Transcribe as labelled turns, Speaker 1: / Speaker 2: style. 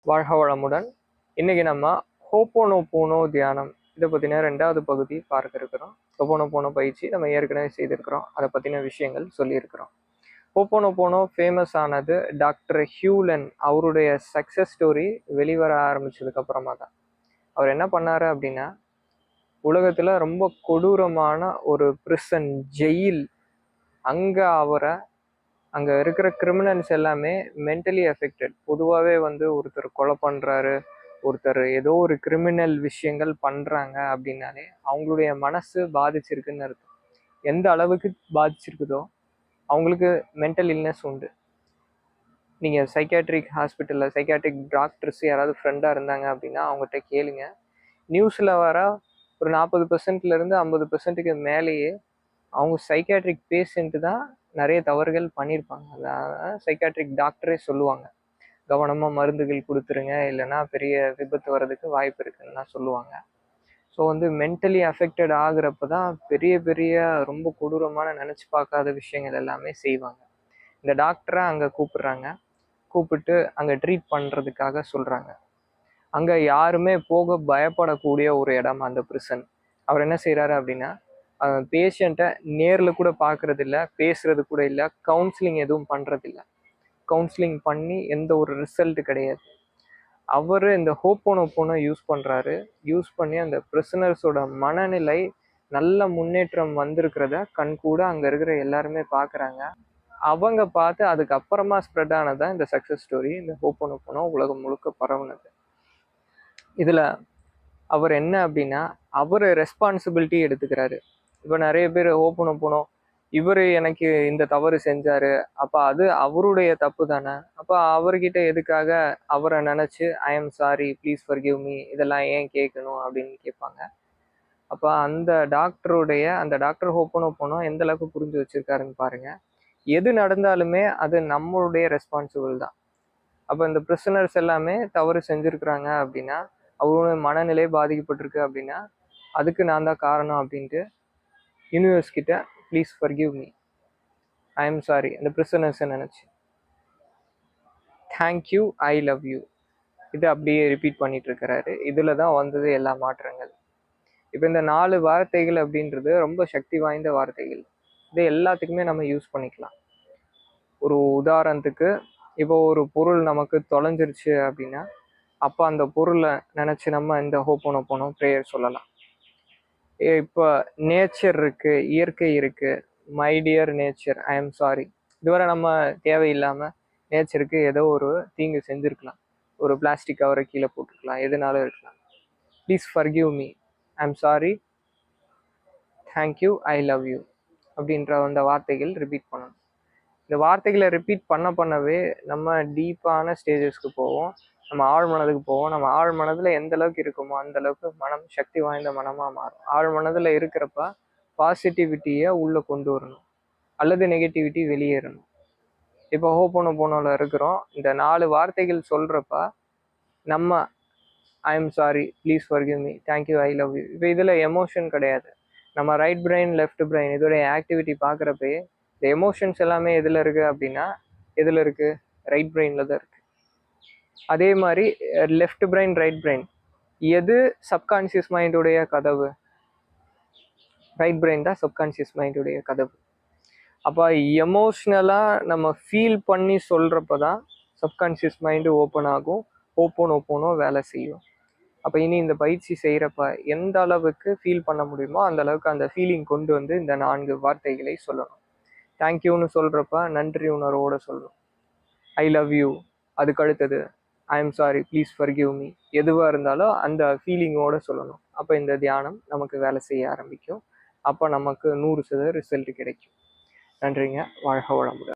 Speaker 1: வாழ்க வளமுடன். இன்னைக்கு நம்ம ஹோப்போனோபோனோ தியானம் இதை பற்றின 2வது பகுதி பார்க்க இருக்கிறோம். ஹோப்போனோபோனோ பயிற்சி நம்ம ஏற்கனவே செய்திருக்கிறோம். அதை பற்றின விஷயங்கள் சொல்லியிருக்கிறோம். ஹோப்போனோபோனோ ஃபேமஸ் ஆனது டாக்டர் ஹியூலன் அவருடைய சக்ஸஸ் ஸ்டோரி வெளிவர ஆரம்பிச்சதுக்கு அப்புறமா தான். அவர் என்ன பண்ணாரு அப்படின்னா, உலகத்தில் ரொம்ப கொடூரமான ஒரு பிரிசன் ஜெயில், அங்கே இருக்கிற கிரிமினல்ஸ் எல்லாமே மென்டலி அஃபெக்டட். பொதுவாகவே ஒருத்தர் கொலை பண்ணுறாரு, ஒருத்தர் ஏதோ ஒரு கிரிமினல் விஷயங்கள் பண்ணுறாங்க அப்படின்னாலே அவங்களுடைய மனசு பாதிச்சிருக்குன்னு அர்த்தம். எந்த அளவுக்கு பாதிச்சிருக்குதோ அவங்களுக்கு மென்டல் இல்னஸ் உண்டு. நீங்கள் சைக்காட்ரிக் ஹாஸ்பிட்டலில் சைக்காட்ரிக் டாக்டர்ஸ் யாராவது ஃப்ரெண்டாக இருந்தாங்க அப்படின்னா அவங்ககிட்ட கேளுங்க. நியூஸில் வர ஒரு 40%லேருந்து 50%க்கு மேலேயே அவங்க சைக்காட்ரிக் பேஷண்ட்டு தான் நிறைய தவறுகள் பண்ணியிருப்பாங்க. அதனால் சைக்காட்ரிக் டாக்டரே சொல்லுவாங்க, கவனமாக மருந்துகள் கொடுத்துருங்க, இல்லைன்னா பெரிய விபத்து வர்றதுக்கு வாய்ப்பு இருக்குன்னு தான் சொல்லுவாங்க. ஸோ மென்டலி அஃபெக்டட் ஆகுறப்ப தான் பெரிய பெரிய ரொம்ப கொடூரமான நினச்சி பார்க்காத விஷயங்கள் எல்லாமே செய்வாங்க. இந்த டாக்டரை அங்கே கூப்பிட்டு அங்கே ட்ரீட் பண்ணுறதுக்காக சொல்கிறாங்க. அங்கே யாருமே போக பயப்படக்கூடிய ஒரு இடம் அந்த பிரிசன். அவர் என்ன செய்கிறாரு அப்படின்னா, பேஷண்ட்டை நேரில் கூட பார்க்குறதில்ல, பேசுறது கூட இல்லை, கவுன்சிலிங் எதுவும் பண்ணுறதில்ல. கவுன்சிலிங் பண்ணி எந்த ஒரு ரிசல்ட் கிடையாது. அவர் இந்த ஹோப்போனோபோனோ யூஸ் பண்ணி அந்த பிரிசனர்ஸோட மனநிலை நல்ல முன்னேற்றம் வந்திருக்கிறத கண்கூட அங்கே இருக்கிற எல்லாருமே பார்க்குறாங்க. அவங்க பார்த்து அதுக்கப்புறமா ஸ்ப்ரெட் ஆனதான் இந்த சக்ஸஸ் ஸ்டோரி. இந்த ஹோப்போனோபோனோ உலகம் முழுக்க பரவுனது. இதில் அவர் என்ன அப்படின்னா, அவர் ரெஸ்பான்சிபிலிட்டி எடுத்துக்கிறாரு. இப்போ நிறைய பேர் ஹோப்போனோபோனோ, இவர் எனக்கு இந்த தவறு செஞ்சார், அப்போ அது அவருடைய தப்பு தானே, அப்போ அவர்கிட்ட எதுக்காக அவரை நினச்சி I am sorry please forgive me இதெல்லாம் ஏன் கேட்கணும் அப்படின்னு கேட்பாங்க. அப்போ அந்த டாக்டர் ஹோப்போனோபோனோ எந்த அளவுக்கு புரிஞ்சு வச்சுருக்காருன்னு பாருங்கள். எது நடந்தாலுமே அது நம்மளுடைய ரெஸ்பான்சிபிள் தான். அப்போ இந்த பிரிசனர்ஸ் எல்லாமே தவறு செஞ்சுருக்குறாங்க அப்படின்னா, அவருடைய மனநிலை பாதிக்கப்பட்டிருக்கு அப்படின்னா அதுக்கு நான் தான் காரணம் அப்படின்ட்டு யூனிவர்ஸ் கிட்ட please forgive me, I am sorry, அந்த பிரிசனர்ஸை நினச்சி தேங்க்யூ, ஐ லவ் யூ, இது அப்படியே ரிப்பீட் பண்ணிட்டு இருக்கிறாரு. இதில் தான் வந்தது எல்லா மாற்றங்கள். இப்போ இந்த 4 வார்த்தைகள் அப்படின்றது ரொம்ப சக்தி வாய்ந்த வார்த்தைகள். இது எல்லாத்துக்குமே நம்ம யூஸ் பண்ணிக்கலாம். ஒரு உதாரணத்துக்கு, இப்போ ஒரு பொருள் நமக்கு தொலைஞ்சிருச்சு அப்படின்னா அப்போ அந்த பொருளை நினச்சி நம்ம இந்த ஹோப்போனோபோனோ ப்ரேயர் சொல்லலாம். இப்போ நேச்சர் இருக்குது, இயற்கை இருக்குது, my dear nature I am sorry. இதுவரை நம்ம தேவையில்லாமல் நேச்சருக்கு ஏதோ ஒரு தீங்கு செஞ்சுருக்கலாம். ஒரு பிளாஸ்டிக் கவரை கீழே போட்டுருக்கலாம், எதுனாலும் இருக்கலாம். Please forgive me, I am sorry, thank you, I love you அப்படின்ற அந்த வார்த்தைகள் ரிப்பீட் பண்ணணும். இந்த வார்த்தைகளை ரிப்பீட் பண்ணவே நம்ம டீப்பான ஸ்டேஜஸ்க்கு போவோம், நம்ம ஆழ் மனதுக்கு போவோம். நம்ம ஆழ் மனதில் எந்த அளவுக்கு இருக்குமோ அந்த அளவுக்கு மனம் சக்தி வாய்ந்த மனமாக மாறும். ஆழ் மனதில் இருக்கிறப்ப பாசிட்டிவிட்டியை உள்ளே கொண்டு வரணும், அல்லது நெகட்டிவிட்டி வெளியேறணும். இப்போ ஹோப்போனோபோனோவில் இருக்கிறோம், இந்த 4 வார்த்தைகள் சொல்கிறப்ப நம்ம I am sorry, please forgive me, thank you, I love you. இப்போ இதில் எமோஷன் கிடையாது. நம்ம ரைட் பிரெயின் லெஃப்ட் பிரெயின் இதோடைய ஆக்டிவிட்டி பார்க்குறப்பயே இந்த எமோஷன்ஸ் எல்லாமே எதில் இருக்குது அப்படின்னா, எதில் இருக்குது? ரைட் பிரெயினில் தான் இருக்குது. அதே மாதிரி லெஃப்ட் பிரெயின் ரைட் பிரெயின் எது சப்கான்ஷியஸ் மைண்டுடைய கதவு? ரைட் பிரெயின் தான் சப்கான்ஷியஸ் மைண்டுடைய கதவு. அப்போ எமோஷ்னலாக நம்ம ஃபீல் பண்ணி சொல்கிறப்ப தான் சப்கான்ஷியஸ் மைண்டு ஓப்பன் ஆகும், ஹோப்போனோபோனோ வேலை செய்யும். அப்போ இனி இந்த பயிற்சி செய்கிறப்ப எந்த அளவுக்கு ஃபீல் பண்ண முடியுமோ அந்த அளவுக்கு அந்த ஃபீலிங் கொண்டு வந்து இந்த 4 வார்த்தைகளை சொல்லணும். தேங்க்யூன்னு சொல்கிறப்ப நன்றி உணர்வோடு சொல்லணும். ஐ லவ் யூ, அதுக்கு அடுத்தது I am sorry, please forgive me, எதுவாக இருந்தாலும் அந்த ஃபீலிங்கோடு சொல்லணும். அப்போ இந்த தியானம் நமக்கு வேலை செய்ய ஆரம்பிக்கும். அப்போ நமக்கு 100% ரிசல்ட் கிடைக்கும். நன்றிங்க. வாழ்க வளமுடன்.